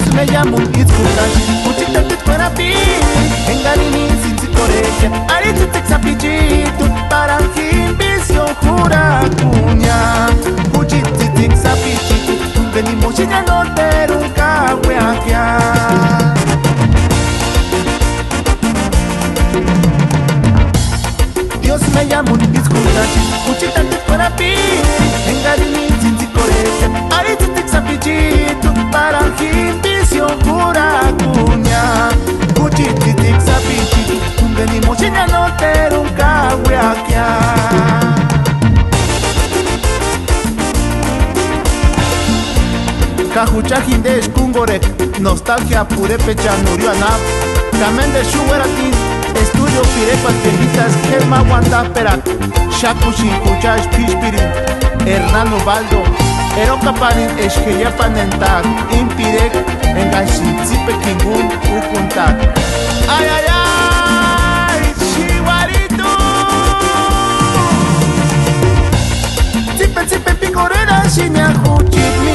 Dios me llamo Itzkukashi, Uchita Titkwarapi, Engarini Sinzikorekia, Aritzitixapichitu, para Jimbicio Jura Cuña, Uchitixapichitu, venimos y ya no te nunca Dios me llamo Itzkukashi, Uchita Titkwarapi, Engarini Sinzikorekia, Aritzitixapichitu, para Jimbicio Jura Cuña, Uchitixapichitu, venimos y ya no te nunca Kajuchahindesh kungorek, nostalgia purepe chanurió anap, Kamen de Shugaratin, estudio pirepas telitas, Germa Guantaperak, Shakushin Kuchash Pishpirin, Hernán Ubaldo, Erokapanin Eskeyapanentak, Impirek, Engashin Zipe Kingun, Ukuntak. ¡Ay, ay, ay! ¡Chihuarito! Zipe, zipe, picorera, Shinya Juchit.